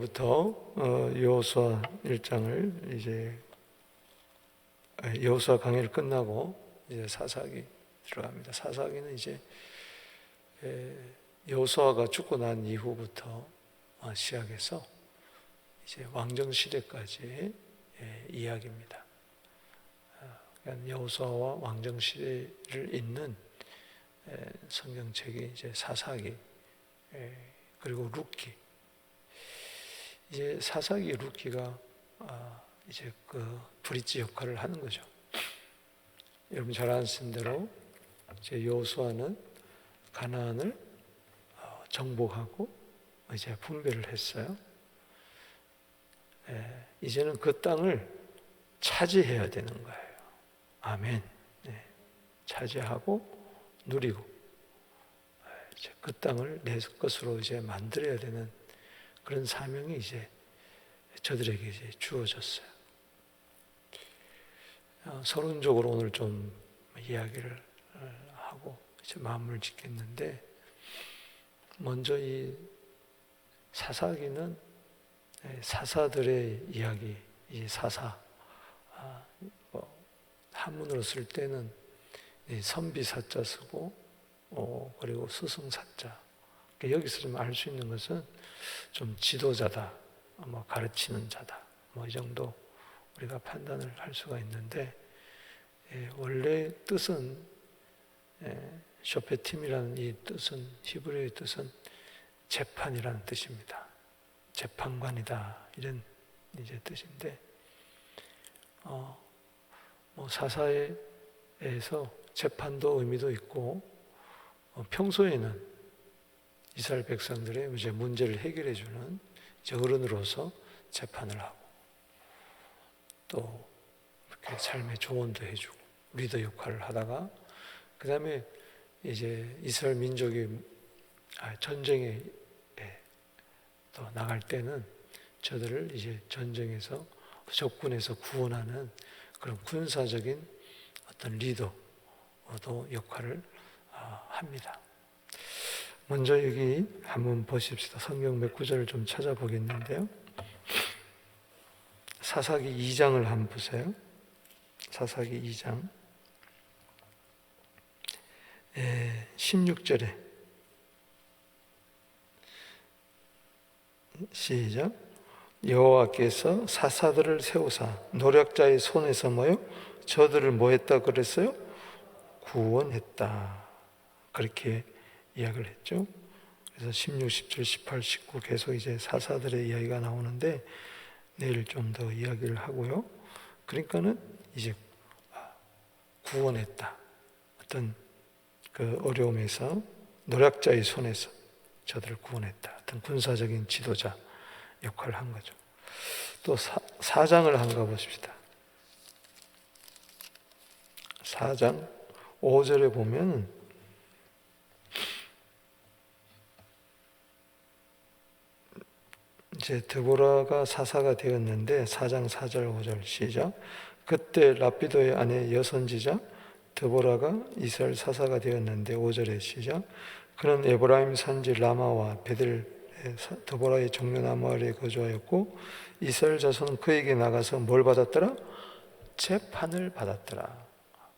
오늘부터 여호수아 1장을 이제 여호수아 강해를 끝나고 이제 사사기 들어갑니다. 사사기는 이제 여호수아가 죽고 난 이후부터 시작해서 이제 왕정 시대까지 이야기입니다. 그러니까 여호수아와 왕정 시대를 잇는 성경책이 이제 사사기 그리고 룻기. 이제 사사기 룻기가 이제 그 브릿지 역할을 하는 거죠. 여러분 잘 아시는 대로 이제 여호수아는 가나안을 정복하고 이제 분배를 했어요. 이제는 그 땅을 차지해야 되는 거예요. 아멘. 차지하고 누리고 이제 그 땅을 내 것으로 이제 만들어야 되는 그런 사명이 이제 저들에게 이제 주어졌어요. 서론적으로 오늘 좀 이야기를 하고 이제 마무리를 짓겠는데, 먼저 이 사사기는 사사들의 이야기, 이 사사, 한문으로 쓸 때는 선비사자 쓰고 그리고 스승사자. 여기서 좀 알 수 있는 것은 좀 지도자다, 가르치는 자다, 이 정도 우리가 판단을 할 수가 있는데, 원래 뜻은 쇼페팀이라는 이 뜻은, 히브리어의 뜻은 재판이라는 뜻입니다. 재판관이다, 이런 이제 뜻인데, 사사에서 재판도 의미도 있고, 평소에는 이스라엘 백성들의 이제 문제를 해결해 주는 어른으로서 재판을 하고, 또 이렇게 삶의 조언도 해주고 리더 역할을 하다가, 그 다음에 이제 이스라엘 민족이 전쟁에 또 나갈 때는 저들을 이제 전쟁에서 적군에서 구원하는 그런 군사적인 어떤 리더도 역할을 합니다. 먼저 여기 한번 보십시다. 성경 몇 구절을 좀 찾아보겠는데요. 사사기 2장을 한번 보세요. 사사기 2장 16절에 시작. 여호와께서 사사들을 세우사 노략자의 손에서 저들을 뭐 했다 그랬어요? 구원했다. 그렇게 이야기를 했죠. 그래서 16, 17, 18, 19 계속 이제 사사들의 이야기가 나오는데, 내일 좀 더 이야기를 하고요. 그러니까는 이제 구원했다. 어떤 그 어려움에서 노략자의 손에서 저들을 구원했다. 어떤 군사적인 지도자 역할을 한 거죠. 또 4장을 한번 가보십시다. 4장 5절에 보면 이제 드보라가 사사가 되었는데, 4장 4절 5절 시작. 그때 라피도의 아내 여선지자 드보라가 이스라엘 사사가 되었는데, 5절에 시작. 그는 에브라임 산지 라마와 베델 드보라의 종려나무 아래에 거주하였고, 이스라엘 자손은 그에게 나가서 뭘 받았더라? 재판을 받았더라.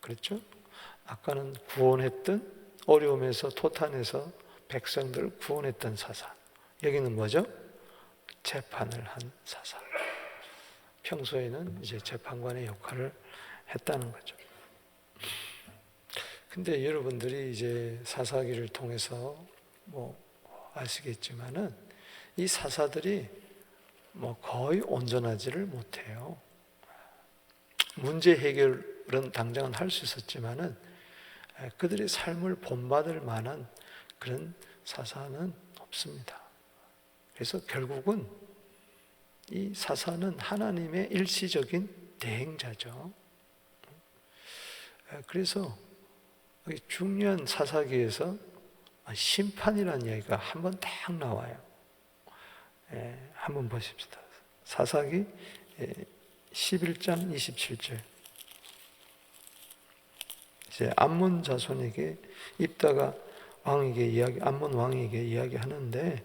그랬죠? 아까는 구원했던, 어려움에서 토탄에서 백성들을 구원했던 사사. 여기는 뭐죠? 재판을 한 사사. 평소에는 이제 재판관의 역할을 했다는 거죠. 근데 여러분들이 이제 사사기를 통해서 아시겠지만은 이 사사들이 거의 온전하지를 못해요. 문제 해결은 당장은 할 수 있었지만은 그들의 삶을 본받을 만한 그런 사사는 없습니다. 그래서 결국은 이 사사는 하나님의 일시적인 대행자죠. 그래서 중요한 사사기에서 심판이라는 이야기가 한번 딱 나와요. 한번 보십시다. 사사기 11장 27절. 이제 암몬 자손에게 입다가 왕에게 암몬 왕에게 이야기하는데,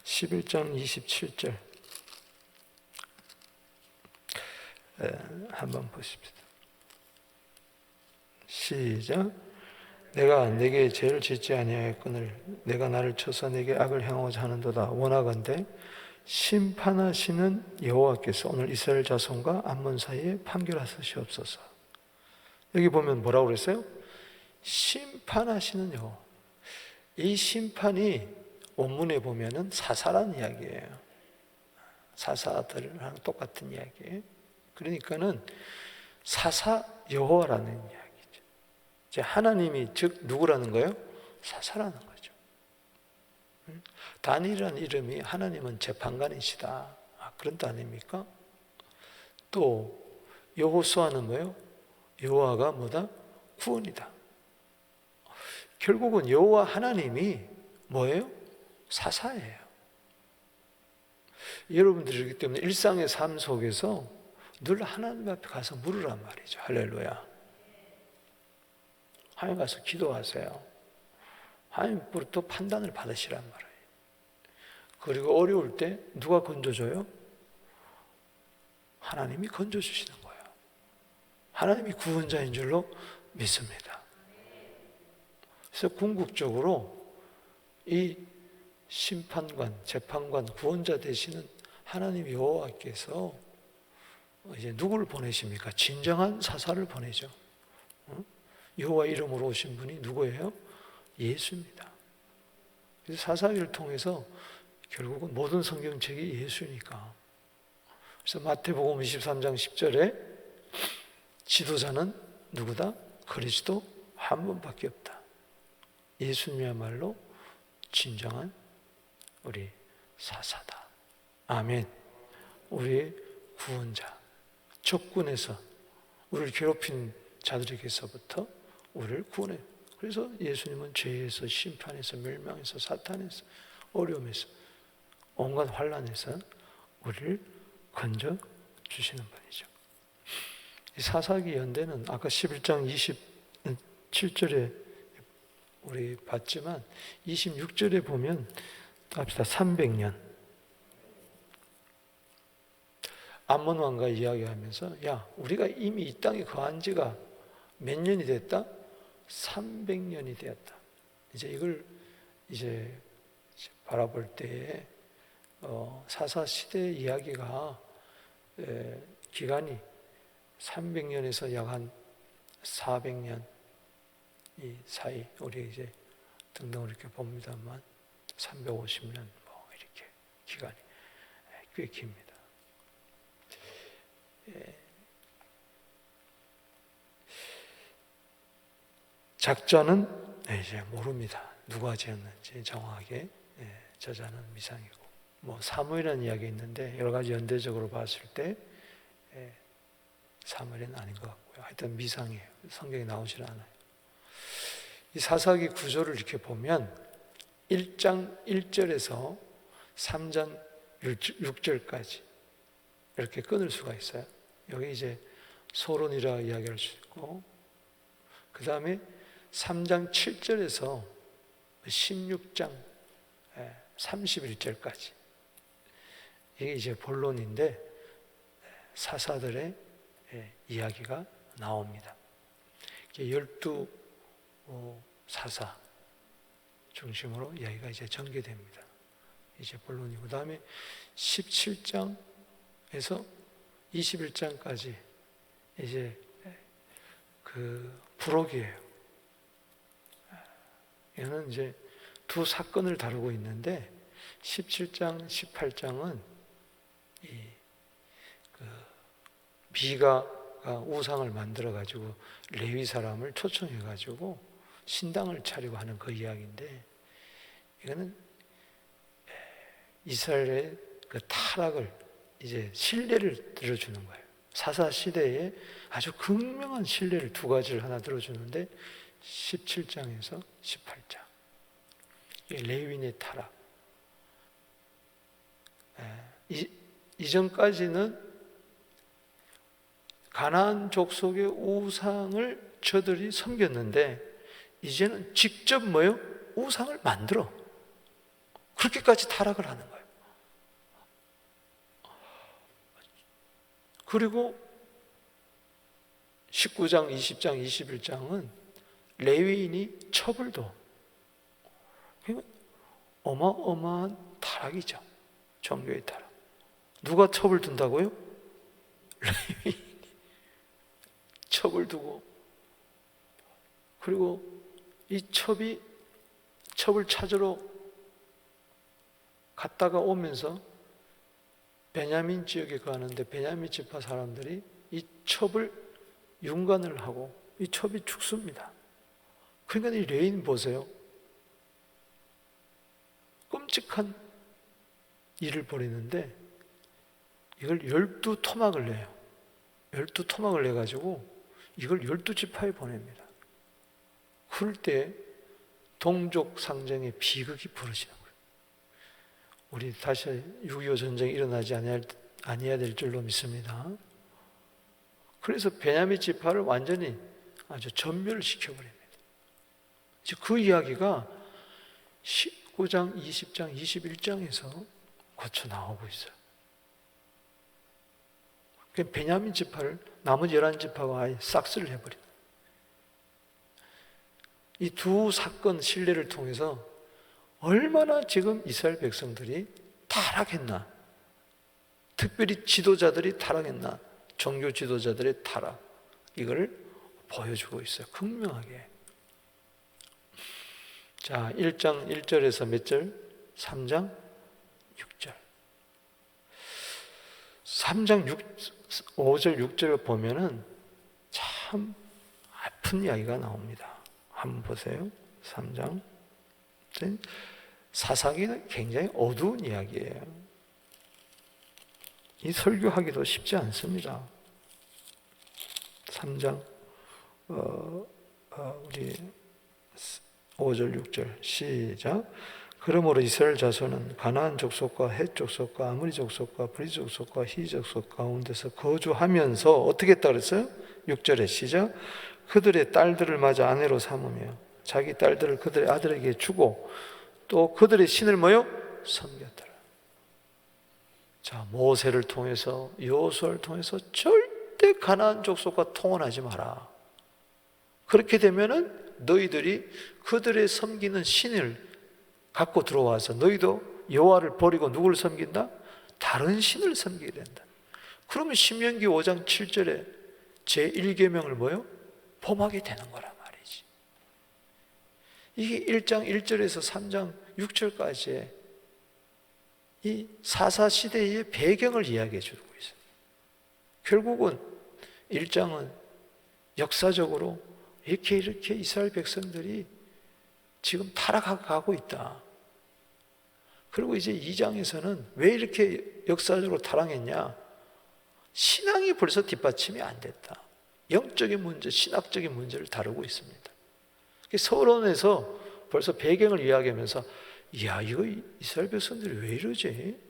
11장 27절 한번 보십시다. 시작. 내가 네게 죄를 짓지 아니하였거늘 내가 나를 쳐서 네게 악을 행하고자 하는도다. 원하건대 심판하시는 여호와께서 오늘 이스라엘 자손과 암몬 사이에 판결하시옵소서. 여기 보면 뭐라고 그랬어요? 심판하시는 여호와. 이 심판이 원문에 보면은 사사라는 이야기예요. 사사들이랑 똑같은 이야기예요. 그러니까는 사사 여호와라는 이야기죠. 이제 하나님이 즉 누구라는 거예요? 사사라는 거죠. 다니엘이라는 이름이 하나님은 재판관이시다. 그런 뜻 아닙니까? 또 여호수아는 뭐예요? 여호와가 뭐다? 구원이다. 결국은 여호와 하나님이 뭐예요? 사사예요. 여러분들이 그렇기 때문에 일상의 삶 속에서 늘 하나님 앞에 가서 물으란 말이죠. 할렐루야. 하나님 가서 기도하세요. 하나님으로부터 판단을 받으시란 말이에요. 그리고 어려울 때 누가 건져줘요? 하나님이 건져주시는 거예요. 하나님이 구원자인 줄로 믿습니다. 그래서 궁극적으로 이 심판관, 재판관, 구원자 되시는 하나님 여호와께서 이제 누구를 보내십니까? 진정한 사사를 보내죠. 여호와 이름으로 오신 분이 누구예요? 예수입니다. 그래서 사사기를 통해서 결국은 모든 성경책이 예수니까. 그래서 마태복음 23장 10절에 지도자는 누구다? 그리스도 한 분밖에 없다. 예수님이야말로 진정한 우리 사사다. 아멘. 우리 구원자, 적군에서 우리를 괴롭힌 자들에게서부터 우리를 구원해. 그래서 예수님은 죄에서, 심판에서, 멸망에서, 사탄에서, 어려움에서, 온갖 환난에서 우리를 건져 주시는 분이죠. 이 사사기 연대는 아까 11장 27절에 우리 봤지만 26절에 보면 합시다. 300년 암몬 왕과 이야기하면서 야, 우리가 이미 이 땅에 거한 지가 몇 년이 됐다? 300년이 되었다. 이제 이걸 이제 바라볼 때에 사사 시대 이야기가 기간이 300년에서 약 한 400년 이 사이 우리 이제 등등 이렇게 봅니다만 350년 뭐 이렇게 기간이 꽤 깁니다. 작자는 이제 모릅니다. 누가 지었는지 정확하게. 저자는 미상이고 뭐 사무엘이라는 이야기 있는데 여러 가지 연대적으로 봤을 때 사무엘은 아닌 것 같고요. 하여튼 미상이에요. 성경에 나오질 않아요. 이 사사기 구조를 이렇게 보면 1장 1절에서 3장 6절까지 이렇게 끊을 수가 있어요. 여기 이제 소론이라 이야기할 수 있고, 그 다음에 3장 7절에서 16장 31절까지 이게 이제 본론인데 사사들의 이야기가 나옵니다. 12 사사 중심으로 이야기가 이제 전개됩니다. 이제 본론이고, 그 다음에 17장에서 21장까지 이제 그 부록이에요. 얘는 이제 두 사건을 다루고 있는데 17장, 18장은 미가가 우상을 만들어 가지고 레위 사람을 초청해 가지고 신당을 차리고 하는 그 이야기인데, 이거는 이스라엘의 그 타락을 이제 신뢰를 들어주는 거예요. 사사 시대에 아주 극명한 신뢰를 두 가지를 하나 들어주는데 17장에서 18장 레위인의 타락. 이전까지는 가나안 족속의 우상을 저들이 섬겼는데 이제는 직접 뭐요? 우상을 만들어. 그렇게까지 타락을 하는 거예요. 그리고 19장, 20장, 21장은 레위인이 첩을도, 어마어마한 타락이죠. 종교의 타락. 누가 첩을 둔다고요? 레위인이 첩을 두고, 그리고 이 첩을 찾으러 갔다가 오면서 베냐민 지역에 가는데 베냐민 지파 사람들이 이 첩을 윤관을 하고 이 첩이 죽습니다. 그러니까 이 레인 보세요. 끔찍한 일을 벌이는데 이걸 12토막을 내요. 12토막을 내가지고 이걸 12지파에 보냅니다. 그럴 때 동족 상정의 비극이 벌어지는 거예요. 우리 다시 6.25 전쟁이 일어나지 아니해야 될 줄로 믿습니다. 그래서 베냐민 지파를 완전히 아주 전멸시켜버립니다. 그 이야기가 19장, 20장, 21장에서 거쳐 나오고 있어요. 베냐민 지파를 나머지 11지파가 아예 싹쓸이를 해버린. 이 두 사건 신뢰를 통해서 얼마나 지금 이스라엘 백성들이 타락했나, 특별히 지도자들이 타락했나, 종교 지도자들의 타락, 이걸 보여주고 있어요. 극명하게. 자, 1장 1절에서 몇 절? 3장 6절. 3장 5절 6절을 보면은 참 아픈 이야기가 나옵니다. 한번 보세요. 3장. 사사기는 굉장히 어두운 이야기예요. 이 설교하기도 쉽지 않습니다. 3장 우리 5절 6절 시작. 그러므로 이스라엘 자손은 가나안 족속과 헷 족속과 아모리 족속과 브리스 족속과 히 족속 가운데서 거주하면서 어떻게 했다 그랬어요? 6절에 시작. 그들의 딸들을 맞아 아내로 삼으며 자기 딸들을 그들의 아들에게 주고 또 그들의 신을 뭐요? 섬겼더라. 자, 모세를 통해서 여호수아를 통해서 절대 가나안 족속과 통혼하지 마라. 그렇게 되면은 너희들이 그들의 섬기는 신을 갖고 들어와서 너희도 여호와를 버리고 누구를 섬긴다? 다른 신을 섬기게 된다. 그러면 신명기 5장 7절에 제1계명을 뭐요? 범하게 되는 거란 말이지. 이게 1장 1절에서 3장 6절까지의 이 사사시대의 배경을 이야기해 주고 있어요. 결국은 1장은 역사적으로 이렇게 이스라엘 백성들이 지금 타락하고 있다. 그리고 이제 2장에서는 왜 이렇게 역사적으로 타락했냐? 신앙이 벌써 뒷받침이 안 됐다. 영적인 문제, 신학적인 문제를 다루고 있습니다. 서론에서 벌써 배경을 이야기하면서 이야, 이거 이스라엘 백성들이 왜 이러지?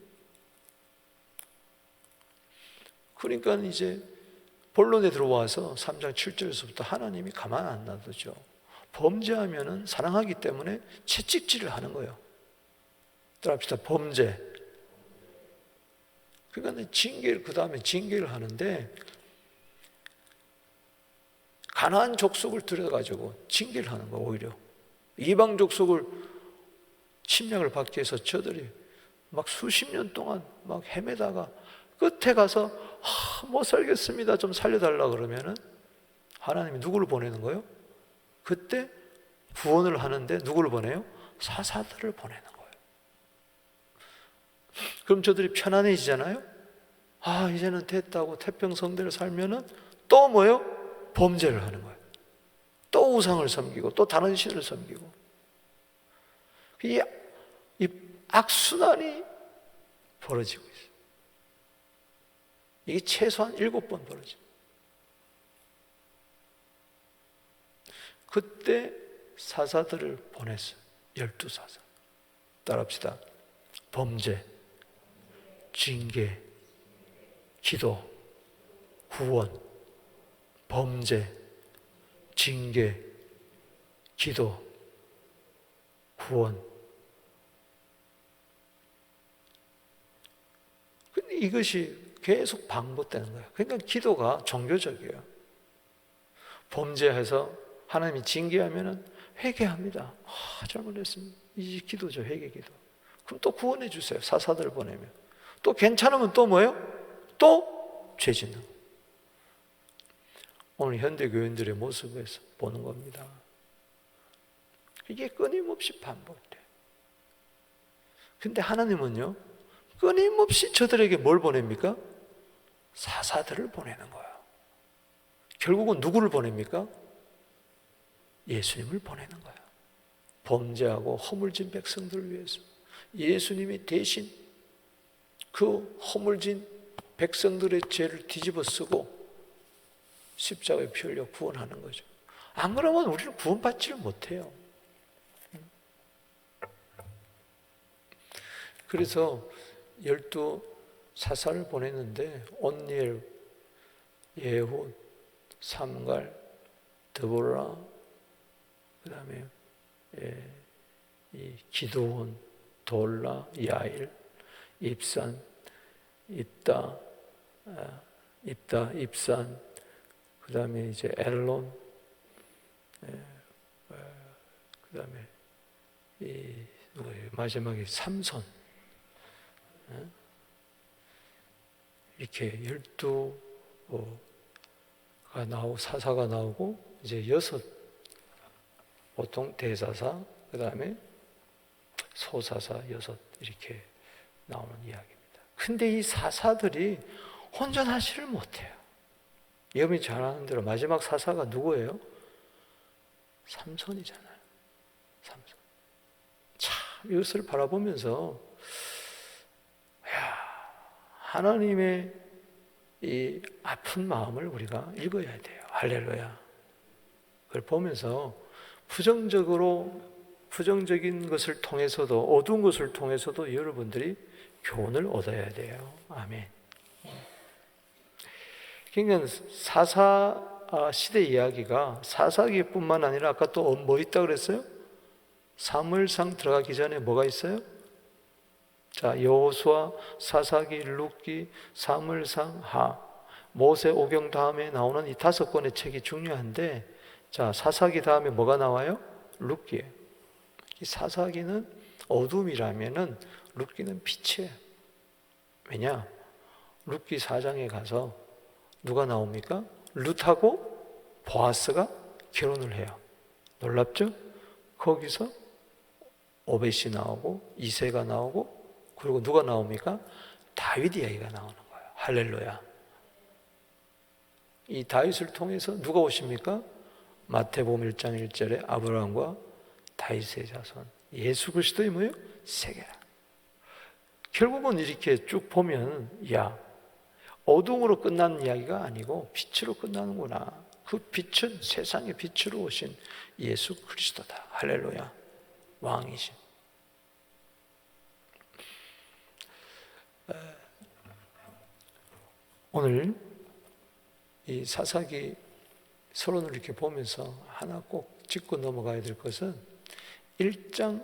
그러니까 이제 본론에 들어와서 3장 7절에서부터 하나님이 가만 안 놔두죠. 범죄하면은 사랑하기 때문에 채찍질을 하는 거예요. 따라합시다. 범죄. 그러니까 징계를, 그 다음에 징계를 하는데 가나안 족속을 들여가지고 징계를 하는 거예요. 오히려 이방 족속을 침략을 받기 위해서 저들이 막 수십 년 동안 막 헤매다가 끝에 가서 못 살겠습니다, 좀 살려달라 그러면은 하나님이 누구를 보내는 거예요? 그때 구원을 하는데 누구를 보내요? 사사들을 보내는 거예요. 그럼 저들이 편안해지잖아요. 이제는 됐다고 태평성대를 살면은 또 뭐예요? 범죄를 하는 거예요. 또 우상을 섬기고 또 다른 신을 섬기고, 이 악순환이 벌어지고 있어요. 이게 최소한 7번 벌어져요. 그때 사사들을 보냈어요. 12사사. 따라합시다. 범죄, 징계, 기도, 구원. 범죄, 징계, 기도, 구원. 근데 이것이 계속 반복되는 거예요. 그러니까 기도가 종교적이에요. 범죄해서 하나님이 징계하면 회개합니다. 잘못했습니다. 이 기도죠, 회개 기도. 그럼 또 구원해 주세요. 사사들 보내면. 또 괜찮으면 또 뭐예요? 또 죄 짓는 거. 오늘 현대 교인들의 모습에서 보는 겁니다. 이게 끊임없이 반복돼요. 근데 하나님은요, 끊임없이 저들에게 뭘 보냅니까? 사사들을 보내는 거예요. 결국은 누구를 보냅니까? 예수님을 보내는 거예요. 범죄하고 허물진 백성들을 위해서 예수님이 대신 그 허물진 백성들의 죄를 뒤집어 쓰고 십자가에 피 흘려 구원하는 거죠. 안 그러면 우리는 구원받지를 못해요. 그래서 12 사사를 보냈는데 온니엘, 예훗, 삼갈, 드보라, 그 다음에 이 기드온, 돌라, 야일, 입산, 입다, 입산, 그 다음에 이제 엘론, 그 다음에 마지막에 삼손, 이렇게 12가 나오고 사사가 나오고 이제 6 보통 대사사, 그 다음에 소사사 6 이렇게 나오는 이야기입니다. 근데 이 사사들이 혼전하지를 못해요. 여러분이 잘 아는 대로 마지막 사사가 누구예요? 삼손이잖아요. 삼손. 참 이것을 바라보면서 하나님의 이 아픈 마음을 우리가 읽어야 돼요. 할렐루야. 그걸 보면서 부정적인 것을 통해서도, 어두운 것을 통해서도 여러분들이 교훈을 얻어야 돼요. 아멘. 그러니까 사사 시대 이야기가 사사기뿐만 아니라 아까 또 뭐 있다 그랬어요? 사무엘상 들어가기 전에 뭐가 있어요? 자, 여호수아, 사사기, 룻기, 사무엘상, 하, 모세 오경 다음에 나오는 이 5권의 책이 중요한데, 자, 사사기 다음에 뭐가 나와요? 룻기예요. 이 사사기는 어둠이라면은 룻기는 빛이에요. 왜냐? 룻기 4장에 가서 누가 나옵니까? 룻하고 보아스가 결혼을 해요. 놀랍죠? 거기서 오벳이 나오고 이새가 나오고 그리고 누가 나옵니까? 다윗 이야기가 나오는 거예요. 할렐루야. 이 다윗을 통해서 누가 오십니까? 마태복음 1장 1절에 아브라함과 다윗의 자손 예수 그리스도의 뭐예요? 세계라. 결국은 이렇게 쭉 보면 어둠으로 끝나는 이야기가 아니고 빛으로 끝나는구나. 그 빛은 세상의 빛으로 오신 예수 그리스도다. 할렐루야. 왕이신. 오늘 이 사사기 서론을 이렇게 보면서 하나 꼭 짚고 넘어가야 될 것은 1장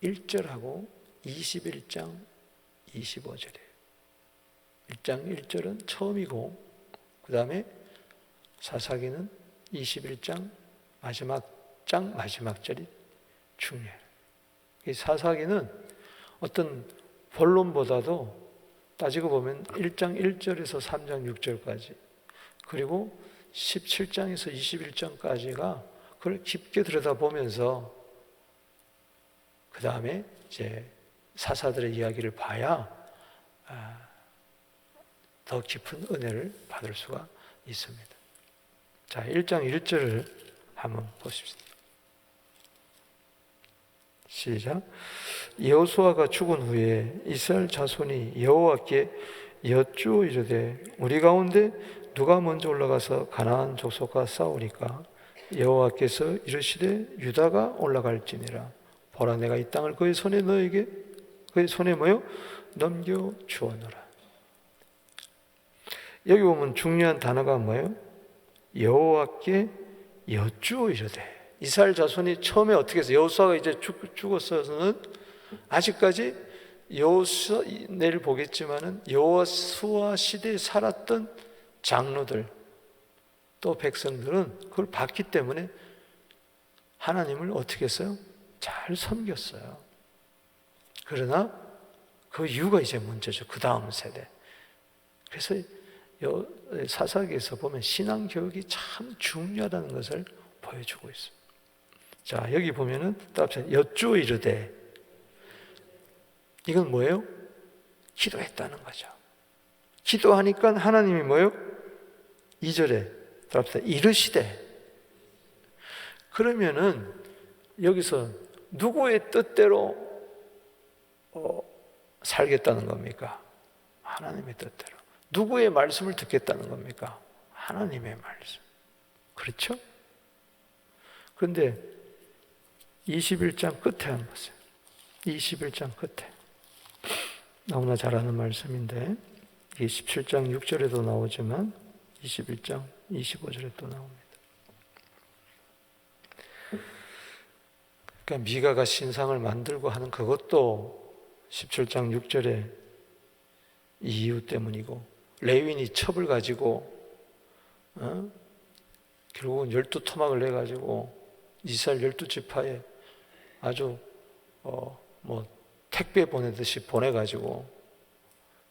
1절하고 21장 25절이에요. 1장 1절은 처음이고 그 다음에 사사기는 21장 마지막 절이 중요해요. 이 사사기는 어떤 본론보다도 따지고 보면 1장 1절에서 3장 6절까지 그리고 17장에서 21장까지가 그걸 깊게 들여다보면서 그 다음에 이제 사사들의 이야기를 봐야 더 깊은 은혜를 받을 수가 있습니다. 자, 1장 1절을 한번 보십시오. 시작. 여호수아가 죽은 후에 이스라엘 자손이 여호와께 여쭈어 이르되 우리 가운데 누가 먼저 올라가서 가나안 족속과 싸우리까? 여호와께서 이르시되 유다가 올라갈지니라. 보라 내가 이 땅을 그의 손에 너에게 그의 손에 뭐요? 넘겨 주었노라. 여기 보면 중요한 단어가 뭐예요? 여호와께 여쭈어 이르되. 이스라엘 자손이 처음에 어떻게 해서 여호수아가 이제 죽었어서는 아직까지 여호수아, 내일 보겠지만은 여호수아 시대에 살았던 장로들 또 백성들은 그걸 봤기 때문에 하나님을 어떻게 했어요? 잘 섬겼어요. 그러나 그 이유가 이제 문제죠. 그 다음 세대. 그래서 사사기에서 보면 신앙교육이 참 중요하다는 것을 보여주고 있습니다. 자, 여기 보면은 여쭈어 이르되, 이건 뭐예요? 기도했다는 거죠. 기도하니까 하나님이 뭐예요? 2절에 이르시되. 그러면은 여기서 누구의 뜻대로 살겠다는 겁니까? 하나님의 뜻대로. 누구의 말씀을 듣겠다는 겁니까? 하나님의 말씀. 그렇죠? 그런데 21장 끝에 한번 보세요. 21장 끝에. 너무나 잘 아는 말씀인데 27장 6절에도 나오지만 21장 25절에 또 나옵니다. 그러니까 미가가 신상을 만들고 하는 그것도 17장 6절에 이 이유 때문이고, 레위인이 첩을 가지고 결국은 12토막을 내가지고 이스라엘 12지파에 아주 택배 보내듯이 보내가지고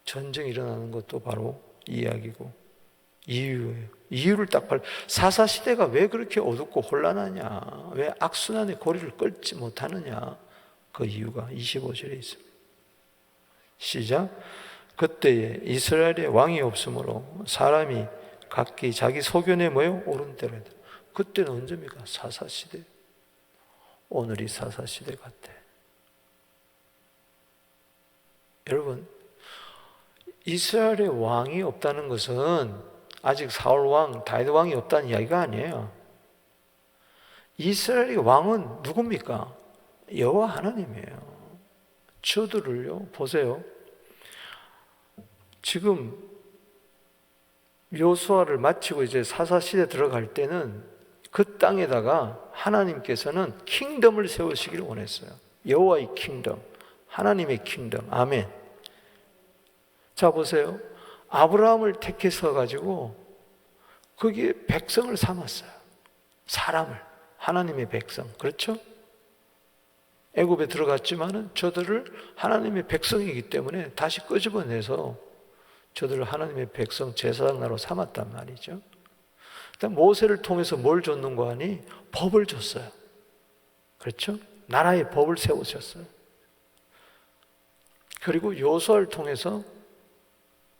전쟁이 일어나는 것도 바로 이 이야기고 이유예요. 이유를 딱 사사시대가 왜 그렇게 어둡고 혼란하냐, 왜 악순환의 고리를 끌지 못하느냐, 그 이유가 25절에 있습니다. 시작. 그때에 이스라엘에 왕이 없으므로 사람이 각기 자기 소견에 모여 옳은 대로 했다. 그때는 언제입니까? 사사시대. 오늘이 사사시대 같아. 여러분, 이스라엘에 왕이 없다는 것은 아직 사울 왕, 다윗 왕이 없다는 이야기가 아니에요. 이스라엘의 왕은 누굽니까? 여호와 하나님이에요. 저들을요, 보세요. 지금 여호수아를 마치고 이제 사사시대 들어갈 때는 그 땅에다가 하나님께서는 킹덤을 세우시기를 원했어요. 여호와의 킹덤, 하나님의 킹덤. 아멘. 자, 보세요. 아브라함을 택해서 가지고 거기에 백성을 삼았어요. 사람을, 하나님의 백성. 그렇죠? 애굽에 들어갔지만은 저들을 하나님의 백성이기 때문에 다시 끄집어내서 저들을 하나님의 백성, 제사장 나라로 삼았단 말이죠. 일단 모세를 통해서 뭘 줬는가 하니 법을 줬어요. 그렇죠? 나라의 법을 세우셨어요. 그리고 여호수아를 통해서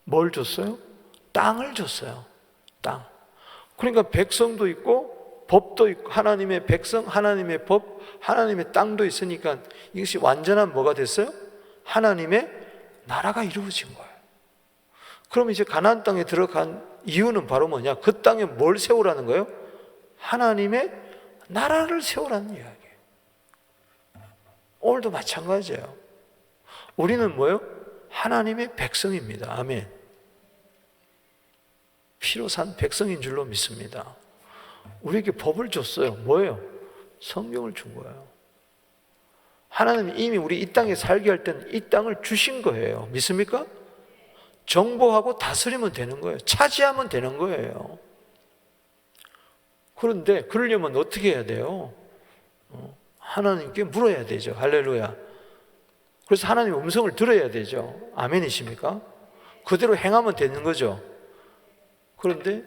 뭘 줬어요? 땅을 줬어요. 땅. 그러니까 백성도 있고 법도 있고 하나님의 백성, 하나님의 법, 하나님의 땅도 있으니까 이것이 완전한 뭐가 됐어요? 하나님의 나라가 이루어진 거예요. 그럼 이제 가나안 땅에 들어간 이유는 바로 뭐냐? 그 땅에 뭘 세우라는 거예요? 하나님의 나라를 세우라는 이야기예요. 오늘도 마찬가지예요. 우리는 뭐예요? 하나님의 백성입니다. 아멘. 피로 산 백성인 줄로 믿습니다. 우리에게 법을 줬어요. 뭐예요? 성경을 준 거예요. 하나님이 이미 우리 이 땅에 살게 할 때는 이 땅을 주신 거예요. 믿습니까? 정복하고 다스리면 되는 거예요. 차지하면 되는 거예요. 그런데 그러려면 어떻게 해야 돼요? 하나님께 물어야 되죠. 할렐루야. 그래서 하나님의 음성을 들어야 되죠. 아멘이십니까? 그대로 행하면 되는 거죠. 그런데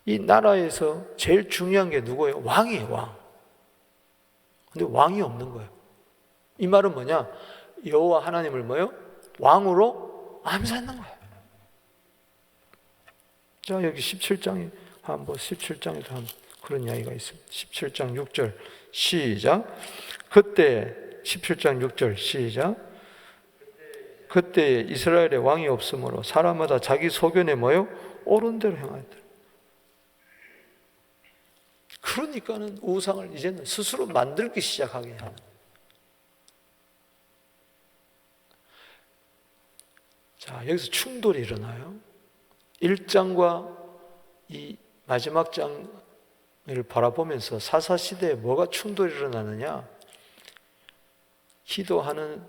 이 나라에서 제일 중요한 게 누구예요? 왕이에요, 왕. 근데 왕이 없는 거예요. 이 말은 뭐냐? 여호와 하나님을 뭐예요? 왕으로 안 삼는 거예요. 자, 여기 17장에 한번 17장에도 한 그런 이야기가 있습니다. 17장 6절 시작. 그때 17장 6절 시작. 그때 이스라엘에 왕이 없으므로 사람마다 자기 소견에 모여 옳은 대로 행하였더라. 그러니까는 우상을 이제는 스스로 만들기 시작하게 하는. 자, 여기서 충돌이 일어나요. 1장과 이 마지막 장을 바라보면서 사사시대에 뭐가 충돌이 일어나느냐? 기도하는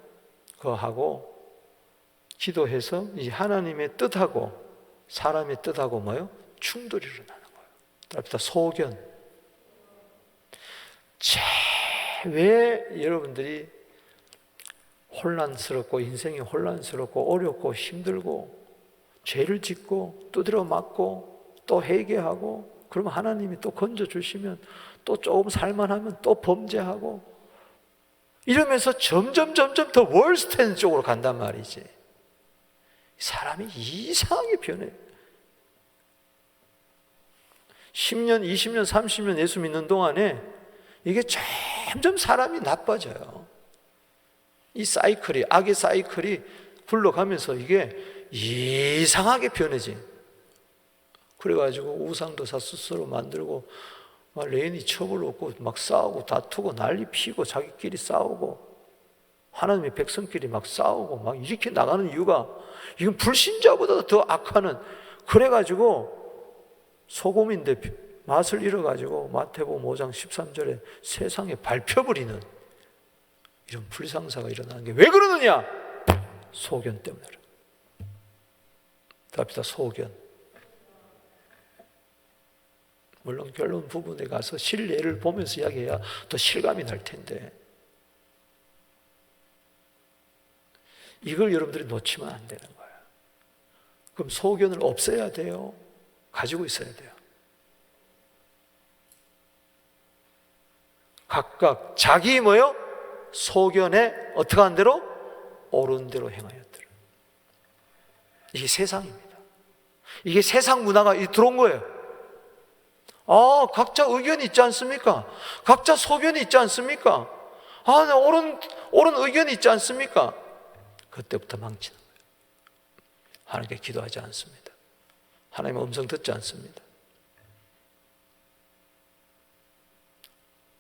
그거 하고 기도해서 이 하나님의 뜻하고 사람의 뜻하고 뭐요? 충돌이 일어나는 거예요. 따라합시다. 소견. 왜 여러분들이 혼란스럽고 인생이 혼란스럽고 어렵고 힘들고 죄를 짓고 두드려 맞고 또 회개하고 그러면 하나님이 또 건져주시면 또 조금 살만하면 또 범죄하고 이러면서 점점 더 월스텐 쪽으로 간단 말이지. 사람이 이상하게 변해요. 10년, 20년, 30년 예수 믿는 동안에 이게 점점 사람이 나빠져요. 이 사이클이, 악의 사이클이 굴러가면서 이게 이상하게 변해지. 그래가지고 우상도 스스로 만들고 막 레인이 처벌 없고 막 싸우고 다투고 난리 피고 자기끼리 싸우고 하나님의 백성끼리 막 싸우고 막 이렇게 나가는 이유가 이건 불신자보다 더 악하는 그래가지고 소금인데 맛을 잃어가지고 마태복음 5장 13절에 세상에 밟혀버리는 이런 불상사가 일어나는 게 왜 그러느냐? 소견 때문에. 답니다. 소견. 물론 결론 부분에 가서 실례를 보면서 이야기해야 더 실감이 날 텐데 이걸 여러분들이 놓치면 안 되는 거예요. 그럼 소견을 없애야 돼요? 가지고 있어야 돼요? 각각 자기 뭐요? 소견에 어떻게 한 대로? 옳은 대로 행하였더라. 이게 세상입니다. 이게 세상 문화가 들어온 거예요. 각자 의견이 있지 않습니까? 각자 소견이 있지 않습니까? 옳은 의견이 있지 않습니까? 그때부터 망치는 거예요. 하나님께 기도하지 않습니다. 하나님의 음성 듣지 않습니다.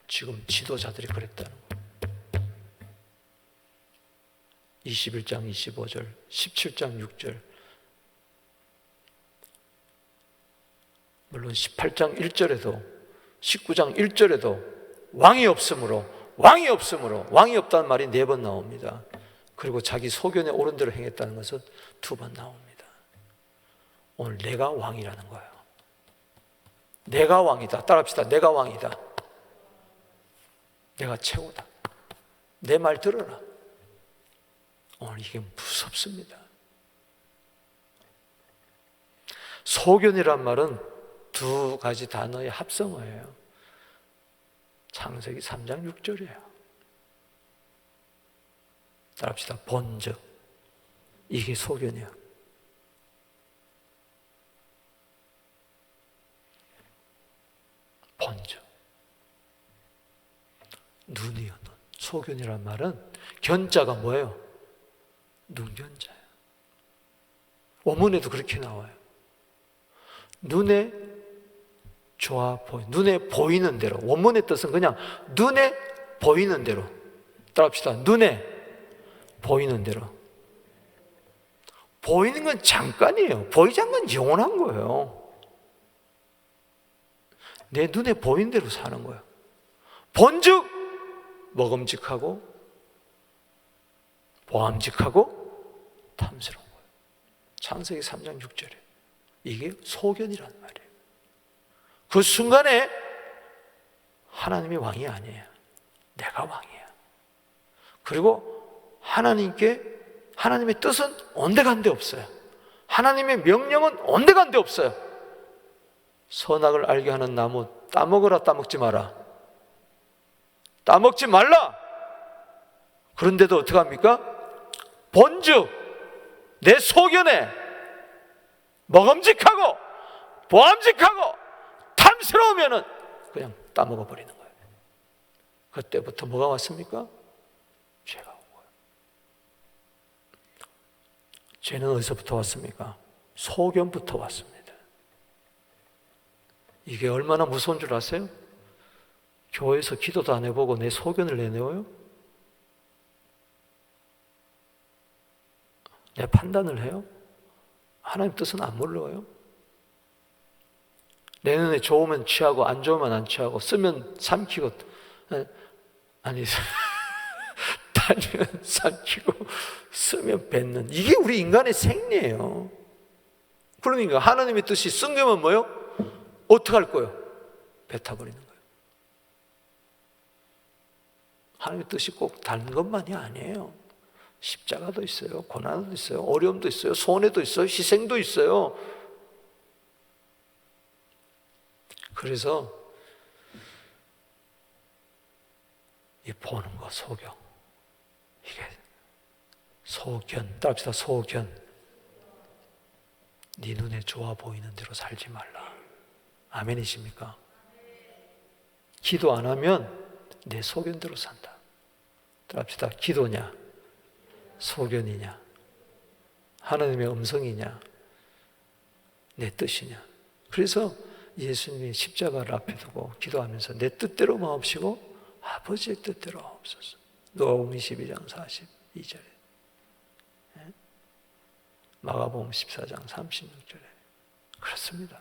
지금 지도자들이 그랬다는 거예요. 21장 25절, 17장 6절, 물론 18장 1절에도 19장 1절에도 왕이 없다는 말이 4번 나옵니다. 그리고 자기 소견에 옳은 대로 행했다는 것은 2번 나옵니다. 오늘 내가 왕이라는 거예요. 내가 왕이다. 따라합시다. 내가 왕이다. 내가 최고다. 내 말 들어라. 오늘 이게 무섭습니다. 소견이란 말은 2가지 단어의 합성어예요. 창세기 3장 6절이에요. 따라합시다. 본즉. 이게 소견이야. 본즉. 눈이요, 눈. 소견이란 말은 견자가 뭐예요? 눈견자예요. 원문에도 그렇게 나와요. 눈에 좋아 보이, 눈에 보이는 대로. 원문의 뜻은 그냥 눈에 보이는 대로. 따라합시다. 눈에 보이는 대로. 보이는 건 잠깐이에요. 보이지 않는 건 영원한 거예요. 내 눈에 보이는 대로 사는 거예요. 본즉 먹음직하고 보암직하고 탐스러운 거예요. 창세기 3장 6절에 이게 소견이란 말이에요. 그 순간에 하나님이 왕이 아니에요. 내가 왕이야. 그리고 하나님의 뜻은 온데간데 없어요. 하나님의 명령은 온데간데 없어요. 선악을 알게 하는 나무 따먹으라, 따먹지 마라. 따먹지 말라. 그런데도 어떻게 합니까? 본즉 내 소견에 먹음직하고 보암직하고 탐스러우면은 그냥 따먹어 버리는 거예요. 그때부터 뭐가 왔습니까? 죄가 온 거예요. 죄는 어디서부터 왔습니까? 소견부터 왔습니다. 이게 얼마나 무서운 줄 아세요? 교회에서 기도도 안 해보고 내 소견을 내놓아요? 내 판단을 해요? 하나님 뜻은 안 물러요? 내 눈에 좋으면 취하고 안 좋으면 안 취하고 쓰면 삼키고 아니 살면 삼키고 쓰면 뱉는, 이게 우리 인간의 생리예요. 그러니까 하나님의 뜻이 쓴 게면 뭐요? 어떻게 할 거예요? 뱉어버리는 거예요. 하나님의 뜻이 꼭 다른 것만이 아니에요. 십자가도 있어요, 고난도 있어요, 어려움도 있어요, 손해도 있어요, 희생도 있어요. 그래서 이 보는 거, 소경, 이게 소견, 따라합시다. 소견. 네 눈에 좋아 보이는 대로 살지 말라. 아멘이십니까? 기도 안 하면 내 소견대로 산다. 따라합시다. 기도냐, 소견이냐, 하나님의 음성이냐, 내 뜻이냐. 그래서 예수님이 십자가를 앞에 두고 기도하면서 내 뜻대로 마옵시고 아버지의 뜻대로 하옵소서. 누가복음 22장 42절에, 마가복음 14장 36절에 그렇습니다.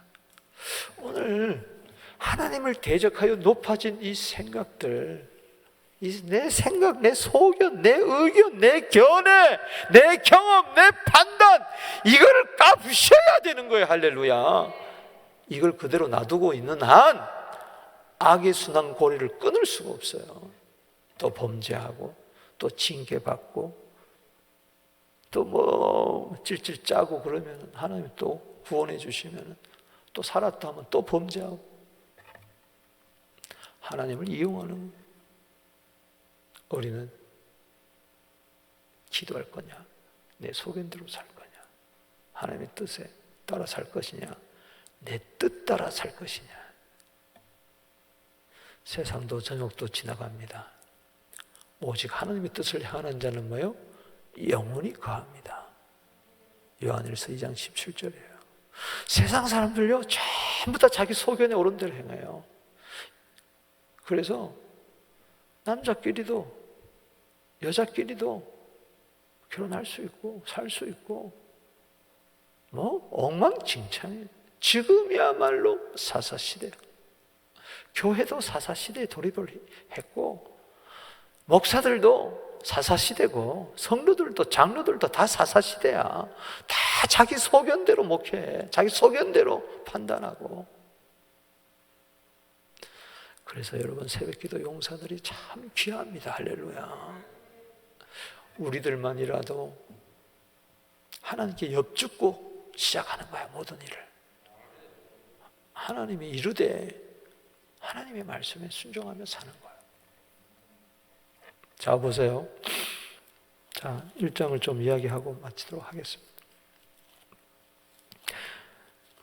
오늘 하나님을 대적하여 높아진 이 생각들, 내 생각, 내 소견, 내 의견, 내 견해, 내 경험, 내 판단, 이거를 까부셔야 되는 거예요. 할렐루야. 이걸 그대로 놔두고 있는 한 악의 순환 고리를 끊을 수가 없어요. 또 범죄하고, 또 징계받고, 또 뭐 찔찔 짜고 그러면 하나님 또 구원해 주시면 또 살았다 하면 또 범죄하고, 하나님을 이용하는 우리는 기도할 거냐, 내 소견대로 살 거냐, 하나님의 뜻에 따라 살 것이냐, 내 뜻 따라 살 것이냐. 세상도 저녁도 지나갑니다. 오직 하나님의 뜻을 향하는 자는 뭐예요? 영원히 거합니다. 요한일서 2장 17절이에요. 세상 사람들요, 전부 다 자기 소견에 옳은 대로 행해요. 그래서 남자끼리도 여자끼리도 결혼할 수 있고 살 수 있고 뭐 엉망진창이에요. 지금이야말로 사사시대예요. 교회도 사사시대에 돌입을 했고, 목사들도 사사시대고, 성도들도 장로들도 다 사사시대야. 다 자기 소견대로 목회해. 자기 소견대로 판단하고. 그래서 여러분, 새벽기도 용사들이 참 귀합니다. 할렐루야. 우리들만이라도 하나님께 엽죽고 시작하는 거야, 모든 일을. 하나님이 이르되 하나님의 말씀에 순종하며 사는 거예요. 자, 보세요. 자, 1장을 좀 이야기하고 마치도록 하겠습니다.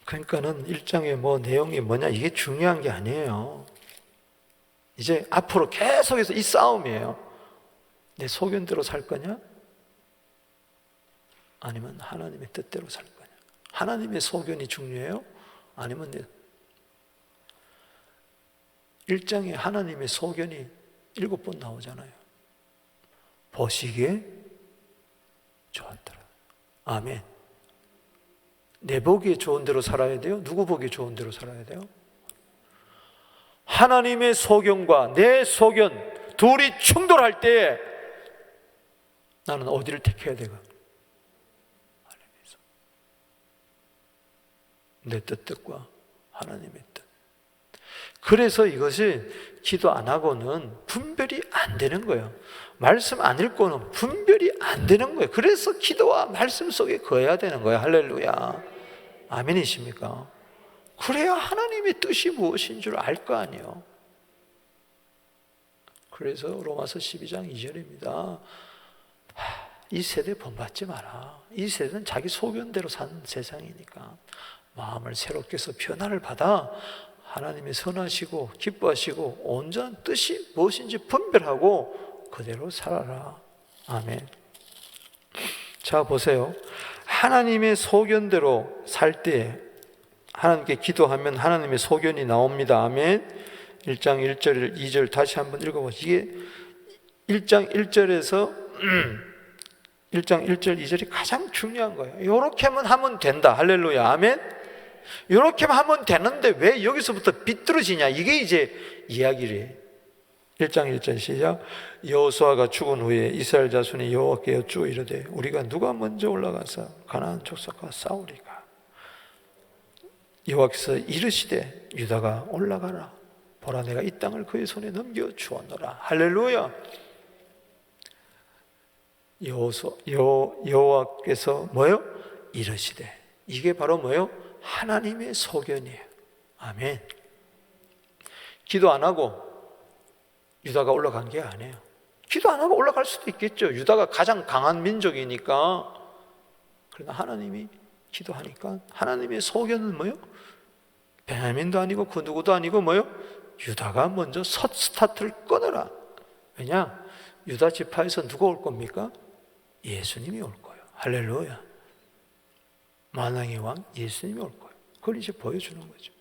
그러니까는 1장의 뭐 내용이 뭐냐, 이게 중요한 게 아니에요. 이제 앞으로 계속해서 이 싸움이에요. 내 소견대로 살 거냐? 아니면 하나님의 뜻대로 살 거냐? 하나님의 소견이 중요해요? 아니면 1장에 하나님의 소견이 7번 나오잖아요. 보시기에 좋았더라. 아멘. 내 보기에 좋은 대로 살아야 돼요? 누구 보기에 좋은 대로 살아야 돼요? 하나님의 소견과 내 소견 둘이 충돌할 때 나는 어디를 택해야 되가? 내 뜻과 하나님의 뜻. 그래서 이것이 기도 안 하고는 분별이 안 되는 거예요. 말씀 안 읽고는 분별이 안 되는 거예요. 그래서 기도와 말씀 속에 거해야 되는 거예요. 할렐루야. 아멘이십니까? 그래야 하나님의 뜻이 무엇인 줄 알 거 아니에요. 그래서 로마서 12장 2절입니다. 이 세대 본받지 마라. 이 세대는 자기 소견대로 사는 세상이니까 마음을 새롭게 해서 변화를 받아 하나님의 선하시고 기뻐하시고 온전한 뜻이 무엇인지 분별하고 그대로 살아라. 아멘. 자, 보세요. 하나님의 소견대로 살 때 하나님께 기도하면 하나님의 소견이 나옵니다. 아멘. 1장 1절 2절 다시 한번 읽어보시죠. 이게 1장 1절에서 1장 1절 2절이 가장 중요한 거예요. 이렇게만 하면 된다. 할렐루야. 아멘. 이렇게만 하면 되는데 왜 여기서부터 비뚤어지냐, 이게 이제 이야기를 해요. 1장 1절 시작. 여호수아가 죽은 후에 이스라엘 자손이 여호와께 여쭈어 이르되 우리가 누가 먼저 올라가서 가나안 족속과 싸우리까? 여호와께서 이르시되 유다가 올라가라. 보라 내가 이 땅을 그의 손에 넘겨 주었노라. 할렐루야. 여호와께서 뭐요? 이르시되. 이게 바로 뭐요? 하나님의 소견이에요. 아멘. 기도 안 하고 유다가 올라간 게 아니에요. 기도 안 하고 올라갈 수도 있겠죠. 유다가 가장 강한 민족이니까. 그러나 하나님이 기도하니까 하나님의 소견은 뭐요? 베냐민도 아니고 그 누구도 아니고 뭐요? 유다가 먼저 첫 스타트를 끊어라. 왜냐? 유다 지파에서 누가 올 겁니까? 예수님이 올 거예요. 할렐루야. 만왕의 왕 예수님이 올 거예요. 그걸 이제 보여주는 거죠.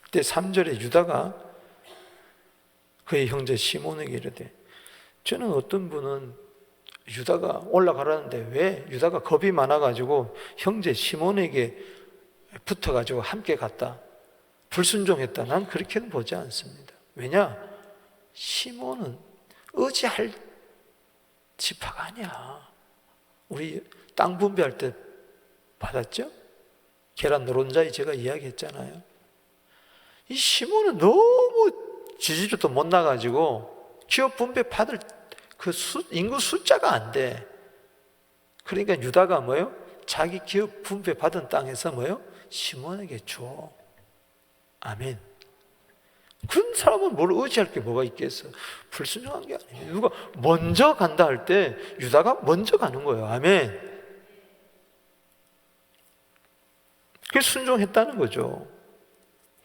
그때 3절에 유다가 그의 형제 시몬에게 이르되, 저는 어떤 분은 유다가 올라가라는데 왜 유다가 겁이 많아가지고 형제 시몬에게 붙어가지고 함께 갔다, 불순종했다. 난 그렇게는 보지 않습니다. 왜냐? 시몬은 의지할 지파가 아니야. 우리 땅 분배할 때 받았죠? 계란 노른자에 제가 이야기했잖아요. 이 시몬은 너무 지지율도 못 나가지고 기업 분배 받을 그 인구 숫자가 안 돼. 그러니까 유다가 뭐요? 자기 기업 분배 받은 땅에서 뭐요? 시몬에게 줘. 아멘. 그런 사람은 뭘 의지할 게 뭐가 있겠어? 불순종한 게 아니에요. 누가 먼저 간다 할 때 유다가 먼저 가는 거예요. 아멘. 그게 순종했다는 거죠.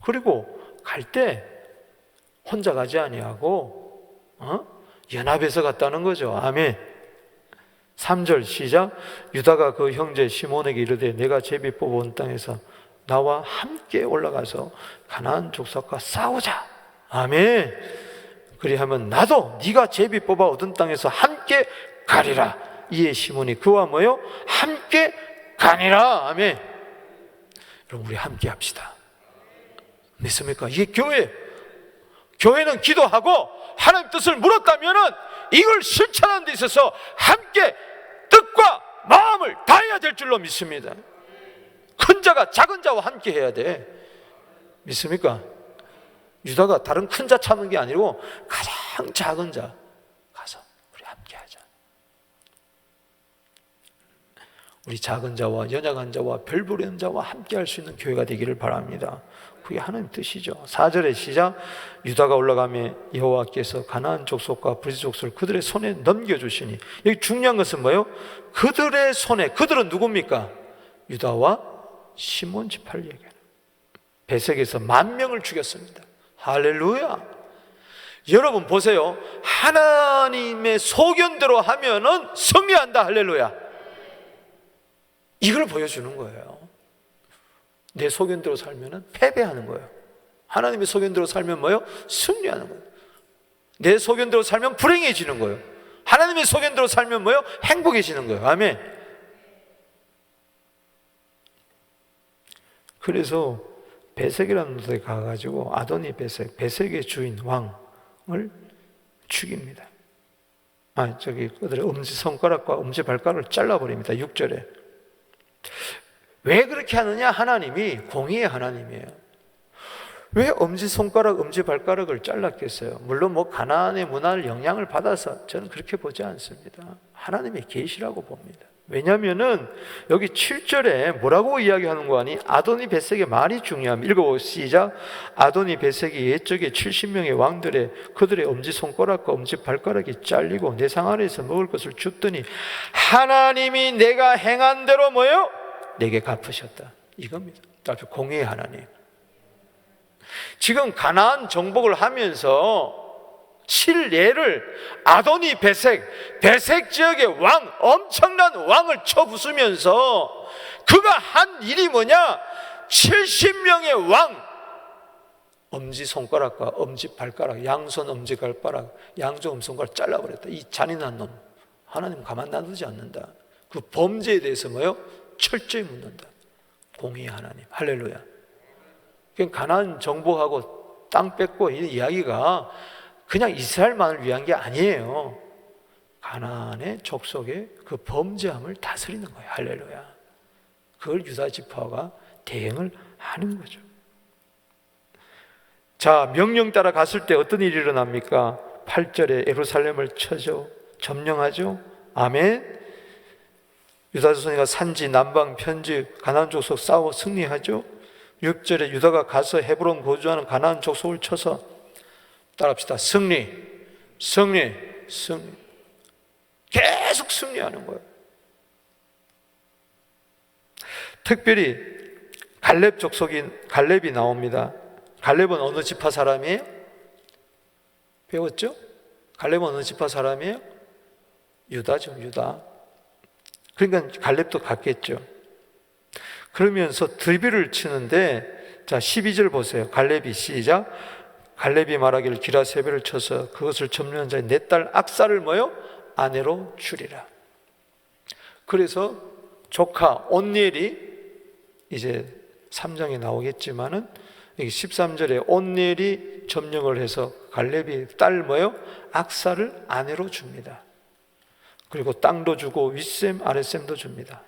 그리고 갈 때 혼자 가지 아니하고 연합해서 갔다는 거죠. 아멘. 3절 시작. 유다가 그 형제 시몬에게 이르되 내가 제비 뽑아온 땅에서 나와 함께 올라가서 가나안 족속과 싸우자. 아멘. 그리하면 나도 네가 제비 뽑아 얻은 땅에서 함께 가리라. 이에 시몬이 그와 뭐요? 함께 가니라. 아멘. 여러분 우리 함께 합시다. 믿습니까? 이게 교회. 교회는 기도하고 하나님 뜻을 물었다면은 이걸 실천하는 데 있어서 함께 뜻과 마음을 다해야 될 줄로 믿습니다. 큰 자가 작은 자와 함께 해야 돼. 믿습니까? 유다가 다른 큰 자 참는 게 아니고 가장 작은 자 가서 우리 함께 하자. 우리 작은 자와 연약한 자와 별부르는 자와 함께 할 수 있는 교회가 되기를 바랍니다. 그게 하나님 뜻이죠. 4절의 시작. 유다가 올라가며 여호와께서 가나안 족속과 브리스 족속을 그들의 손에 넘겨주시니, 여기 중요한 것은 뭐예요? 그들의 손에. 그들은 누굽니까? 유다와 시몬 지파를 얘기해요. 베색에서 10,000명을 죽였습니다. 할렐루야. 여러분 보세요. 하나님의 소견대로 하면은 승리한다. 할렐루야. 이걸 보여주는 거예요. 내 소견대로 살면은 패배하는 거예요. 하나님의 소견대로 살면 뭐예요? 승리하는 거예요. 내 소견대로 살면 불행해지는 거예요. 하나님의 소견대로 살면 뭐예요? 행복해지는 거예요. 아멘. 그래서 베색이라는 곳에 가가지고 아도니 베색, 베색의 주인 왕을 죽입니다. 그들의 엄지손가락과 엄지발가락을 잘라버립니다. 6절에. 왜 그렇게 하느냐? 하나님이 공의의 하나님이에요. 왜 엄지손가락, 엄지발가락을 잘랐겠어요? 물론 가나안의 문화를 영향을 받아서 저는 그렇게 보지 않습니다. 하나님의 계시라고 봅니다. 왜냐하면은 여기 7절에 뭐라고 이야기하는 거 아니? 아도니 베색의 말이 중요합니다. 읽어보세요. 시작. 아도니 베색이 옛적에 70명의 왕들의 그들의 엄지손가락과 엄지발가락이 잘리고 내 상 아래에서 먹을 것을 줍더니 하나님이 내가 행한 대로 뭐요? 내게 갚으셨다. 이겁니다. 공의의 하나님. 지금 가나안 정복을 하면서 칠례를 아도니 베색 지역의 왕, 엄청난 왕을 쳐부수면서 그가 한 일이 뭐냐? 70명의 왕, 엄지손가락과 엄지발가락, 양손 엄지발가락, 양쪽 엄지손가락 잘라버렸다. 이 잔인한 놈. 하나님 가만 놔두지 않는다. 그 범죄에 대해서 뭐요? 철저히 묻는다. 공의의 하나님. 할렐루야. 그냥 가나안 정복하고 땅 뺏고 이 이야기가 그냥 이스라엘만을 위한 게 아니에요. 가나안의 족속의 그 범죄함을 다스리는 거예요. 할렐루야. 그걸 유다 지파가 대행을 하는 거죠. 자, 명령 따라 갔을 때 어떤 일이 일어납니까? 8절에 예루살렘을 쳐죠. 점령하죠. 아멘. 유다 자손이가 산지, 남방, 편지, 가나안 족속 싸워 승리하죠. 6절에 유다가 가서 헤브론 거주하는 가나안 족속을 쳐서 따라합시다. 승리, 승리, 승리. 계속 승리하는 거예요. 특별히 갈렙 족속인 갈렙이 나옵니다. 갈렙은 어느 지파 사람이에요? 배웠죠? 갈렙은 어느 지파 사람이에요? 유다죠, 유다. 그러니까 갈렙도 갔겠죠. 그러면서 들비를 치는데, 자 12절 보세요. 갈렙이 시작. 갈렙이 말하기를 기라세벨을 쳐서 그것을 점령한 자의 내 딸 악사를 뭐요? 아내로 주리라. 그래서 조카 온니엘이 이제 3장에 나오겠지만은 여기 13절에 온니엘이 점령을 해서 갈렙이 딸 뭐요? 악사를 아내로 줍니다. 그리고 땅도 주고 윗셈 아랫셈도 줍니다.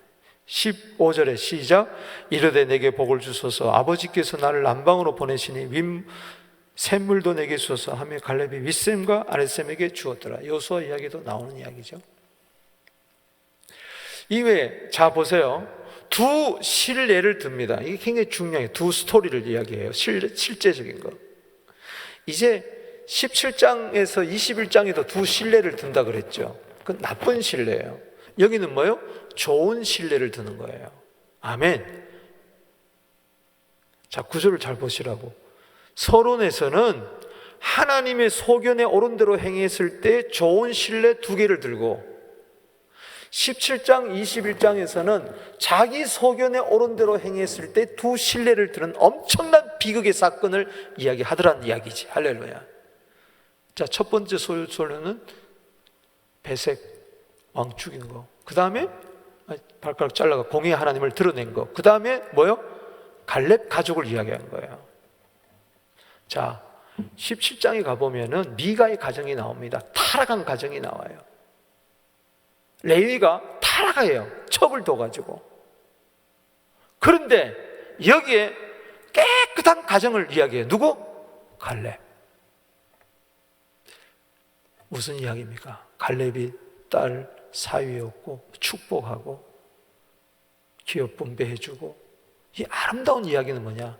15절에 시작. 이르되 내게 복을 주소서 아버지께서 나를 남방으로 보내시니 샘물도 내게 주소서 하며 갈렙이 윗셈과 아랫셈에게 주었더라. 여호수아 이야기도 나오는 이야기죠. 이외에 자 보세요. 두 실례를 듭니다. 이게 굉장히 중요해요. 두 스토리를 이야기해요. 실제적인 거. 이제 17장에서 21장에도 두 실례를 든다 그랬죠. 그건 나쁜 실례예요. 여기는 뭐요? 좋은 실례를 드는 거예요. 아멘. 자, 구절을 잘 보시라고. 서론에서는 하나님의 소견에 옳은 대로 행했을 때 좋은 실례 2개를 들고, 17장, 21장에서는 자기 소견에 옳은 대로 행했을 때 두 실례를 들은 엄청난 비극의 사건을 이야기하더란 이야기지. 할렐루야. 자, 첫 번째 소견은 베색 왕 죽이는 거. 그 다음에 발가락 잘라가 공의 하나님을 드러낸 거. 그 다음에 뭐요? 갈렙 가족을 이야기한 거예요. 자, 17장에 가보면은 미가의 가정이 나옵니다. 타락한 가정이 나와요. 레위가 타락해요. 첩을 둬가지고. 그런데 여기에 깨끗한 가정을 이야기해요. 누구? 갈렙. 무슨 이야기입니까? 갈렙이 딸 사위였고 축복하고 기업 분배해주고, 이 아름다운 이야기는 뭐냐?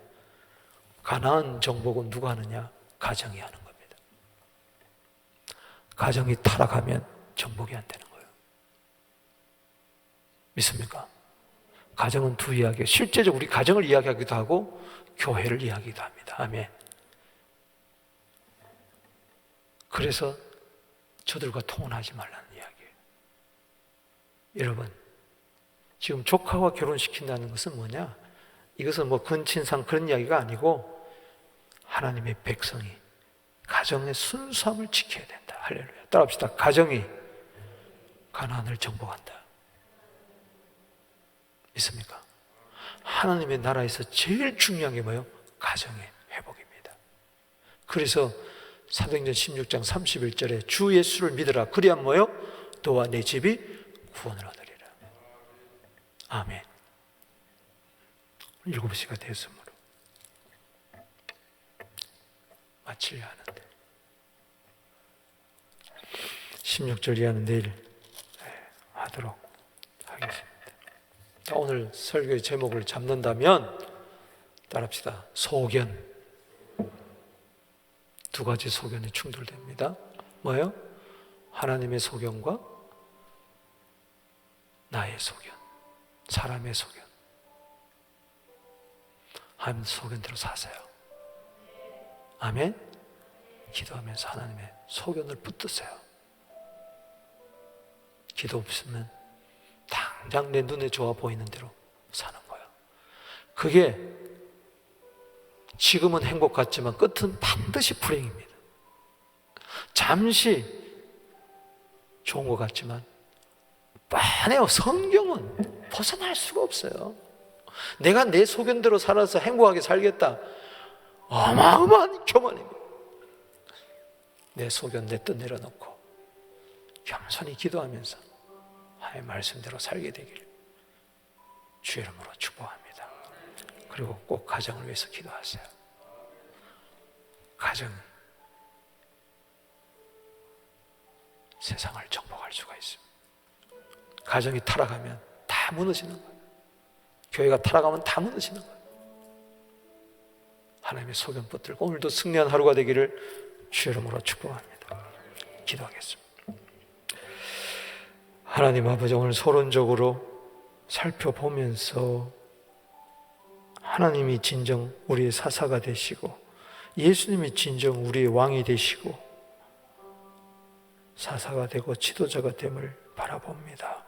가나안 정복은 누가 하느냐? 가정이 하는 겁니다. 가정이 타락하면 정복이 안 되는 거예요. 믿습니까? 가정은 두 이야기, 실제적으로 우리 가정을 이야기하기도 하고 교회를 이야기도 합니다. 아멘. 그래서 저들과 통혼하지 말라는 이야기예요. 여러분, 지금 조카와 결혼시킨다는 것은 뭐냐? 이것은 뭐 근친상 그런 이야기가 아니고 하나님의 백성이 가정의 순수함을 지켜야 된다. 할렐루야. 따라합시다. 가정이 가나안을 정복한다. 있습니까? 하나님의 나라에서 제일 중요한 게 뭐예요? 가정의 회복입니다. 그래서 사도행전 16장 31절에 주 예수를 믿으라. 그리하면 뭐예요? 너와 내 집이 구원을 얻으리라. 아멘. 7시가 되었으므로 마치려 하는데 16절 이하는 내일 하도록 하겠습니다. 오늘 설교의 제목을 잡는다면 따라합시다. 소견. 두 가지 소견이 충돌됩니다. 뭐예요? 하나님의 소견과 나의 소견, 사람의 소견. 하나님 소견대로 사세요. 아멘. 기도하면서 하나님의 소견을 붙드세요. 기도 없으면 당장 내 눈에 좋아 보이는 대로 사는 거예요. 그게 지금은 행복 같지만 끝은 반드시 불행입니다. 잠시 좋은 것 같지만 뻔해요. 성경은 벗어날 수가 없어요. 내가 내 소견대로 살아서 행복하게 살겠다. 어마어마한 교만입니다. 내 소견, 내 뜻 내려놓고 겸손히 기도하면서 하나님의 말씀대로 살게 되기를 주의 이름으로 축복합니다. 그리고 꼭 가정을 위해서 기도하세요. 가정, 세상을 정복할 수가 있습니다. 가정이 타락하면 다 무너지는 거예요. 교회가 타락하면 다 무너지는 거예요. 하나님의 소견 붙들고 오늘도 승리한 하루가 되기를 주의 이름으로 축복합니다. 기도하겠습니다. 하나님 아버지, 오늘 서론적으로 살펴보면서 하나님이 진정 우리의 사사가 되시고 예수님이 진정 우리의 왕이 되시고 사사가 되고 지도자가 됨을 바라봅니다.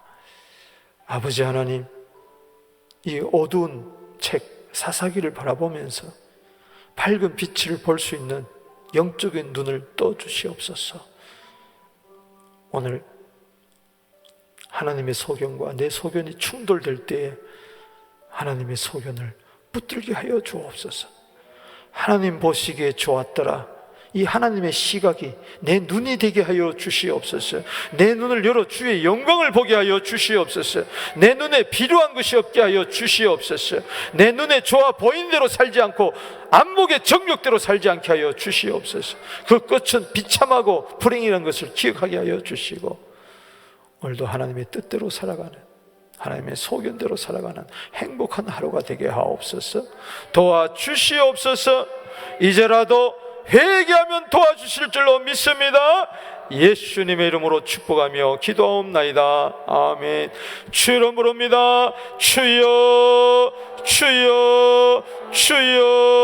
아버지 하나님, 이 어두운 책 사사기를 바라보면서 밝은 빛을 볼 수 있는 영적인 눈을 떠주시옵소서. 오늘 하나님의 소견과 내 소견이 충돌될 때에 하나님의 소견을 붙들게 하여 주옵소서. 하나님 보시기에 좋았더라, 이 하나님의 시각이 내 눈이 되게 하여 주시옵소서. 내 눈을 열어 주의 영광을 보게 하여 주시옵소서. 내 눈에 필요한 것이 없게 하여 주시옵소서. 내 눈에 좋아 보이는 대로 살지 않고 안목의 정욕대로 살지 않게 하여 주시옵소서. 그 끝은 비참하고 불행이라는 것을 기억하게 하여 주시고 오늘도 하나님의 뜻대로 살아가는, 하나님의 소견대로 살아가는 행복한 하루가 되게 하옵소서. 도와주시옵소서. 이제라도 회개하면 도와주실 줄로 믿습니다. 예수님의 이름으로 축복하며 기도하옵나이다. 아멘. 주 이름으로입니다. 주여, 주여, 주여.